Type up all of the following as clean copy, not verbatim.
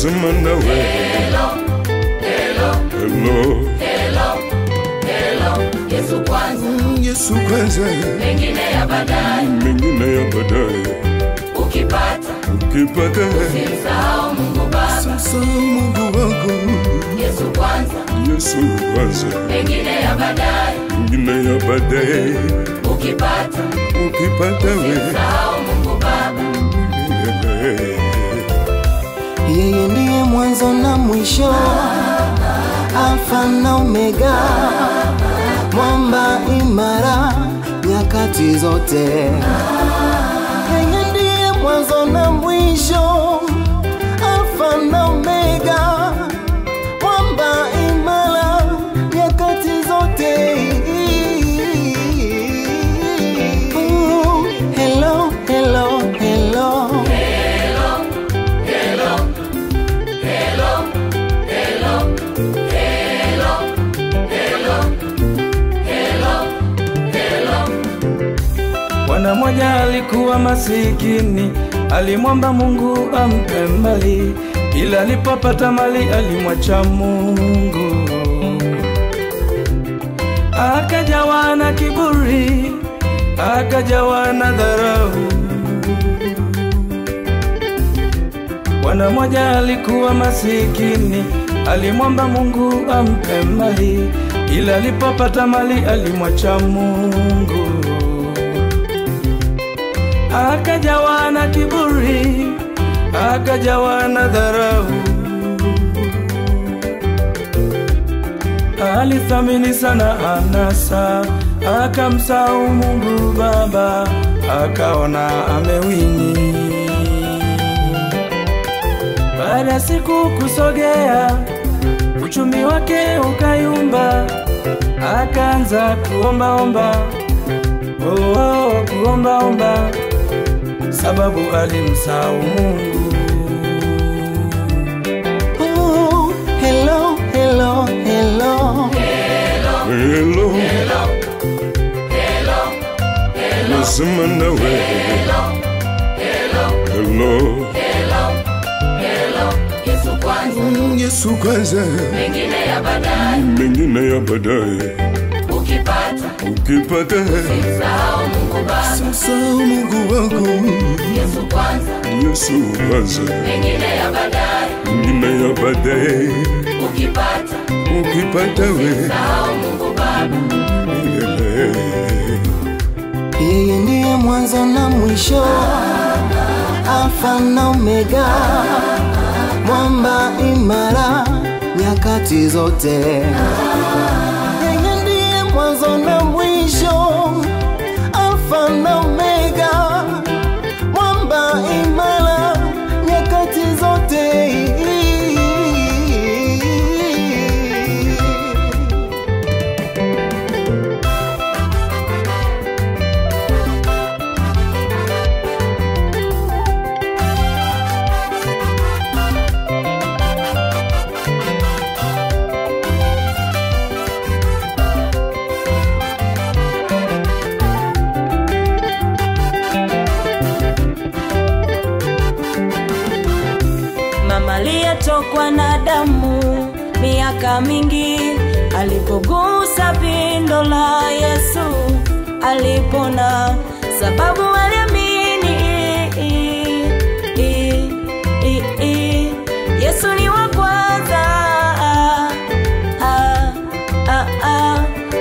nasema nawe hello, hello, hello, hello, hello. Yesu kwanza, Yesu kwanza, mengine ya baadaye, mengine ya baadaye. Ukipata usimsahau Mungu Baba, usimsahau Mungu wako. Yesu kwanza, Yesu kwanza, mengine ya baadaye, mengine ya baadaye. Ukipata usimsahau Mungu Baba. Yeye ndiye mwanzo na mwisho, Alfa na Omega, mwamba imara nyakati zote. Yeye ndiye mwanzo na mwisho, Alfa na Omega, mwamba imara nyakati zote. Hello, hello, hello. Bwana mmoja alikuwa masikini, alimwomba Mungu ampe mali, ila alipopata mali alimwacha Mungu. Akajawa na kiburi, akajawa na dharau. Bwana mmoja alikuwa masikini, alimwomba Mungu ampe mali, ila alipopata mali alimwacha Mungu. Akajawa na kiburi, akajawa na dharau. Alithamini sana anasa, akamsahau Mungu Baba, akaona amewini. Baada siku kusogea, uchumi wake ukayumba, akaanza kuomba-omba, kuomba-omba, sababu alimsahau Mungu. Hello, hello, hello. Hello, nasema nawe hello, Yesu kwanza, Yesu kwanza, mengine ya baadaye, mengine ya baadaye. Ukipata usimsahau Mungu Baba, usimsahau Mungu wako. Yesu kwanza, Yesu kwanza, mengine ya baadaye, mengine ya baadaye. Ukipata usimsahau Mungu Baba. Yeye ndiye mwanzo na mwisho, Alfa na Omega, mwamba imara nyakati zote. Yeye ndiye mwanzo na mwisho, Alfa na Omega, mwamba imara nyakati zote. Mama aliyetokwa na damu miaka mingi, alipogusa pindo la Yesu alipona, sababu aliamini Yesu ni wa kwanza.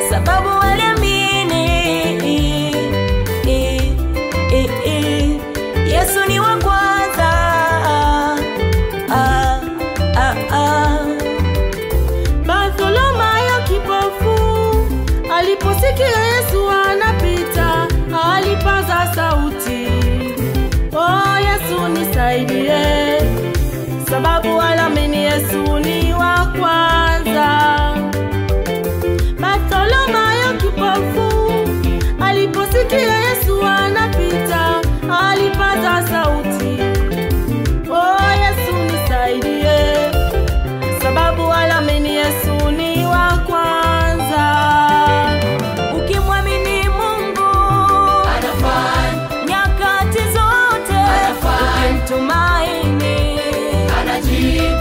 Sababu aliamini Yesu ni wa kwanza. Bartholomayo kipofu aliposikia Yesu anapita, alipaza sauti, oh Yesu nisaidie, sababu aliamini Yesu ni wa kwanza. Bartholomayo kipofu aliposikia Yesu anapita, alipaza sauti, oh Yesu nisaidie, sababu aliamini Yesu ni wa kwanza. Ukimwamini Mungu Anafanya, nyakati zote, Anafanya, ukimtumaini anajibu.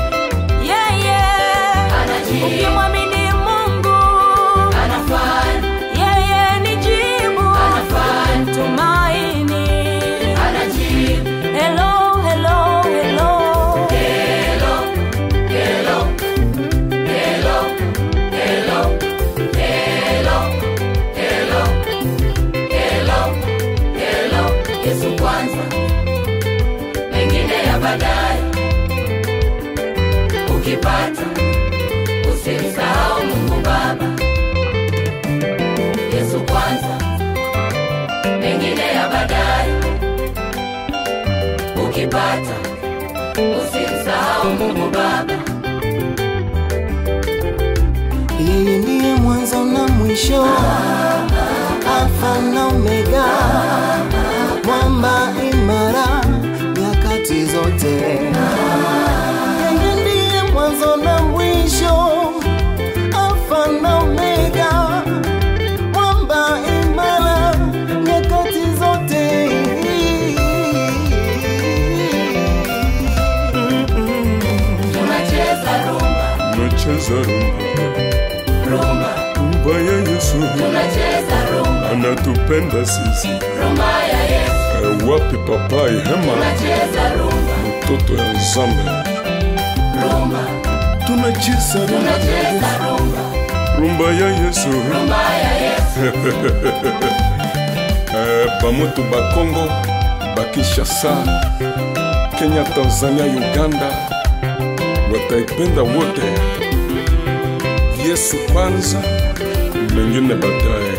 ukipata usimsahau Mungu Baba. Yesu kwanza, mengine ya baadaye. Ukipata usimsahau Mungu Baba. Yeye ndiye mwanzo na mwisho, Alfa na Omega, mwamba imara nyakati zote. Yeye ndiye mwanzo na mwisho, Alfa na Omega, mwamba imara nyakati zote. Tunacheza rumba, Tunacheza rumba, rumba ya Yesu. tunacheza rumba, Anatupenda sisi. rumba ya Yesu. Wapi papai hema Tunacheza rumba, mtoto ya Zambe. rumba, Tunacheza tunacheza rumba, rumba ya Yesu. rumba ya Yesu. Bamutu Bakongo, Bakishasa, Kenya, Tanzania, Uganda, wataipenda wote. Yesu kwanza, mengine baadaye.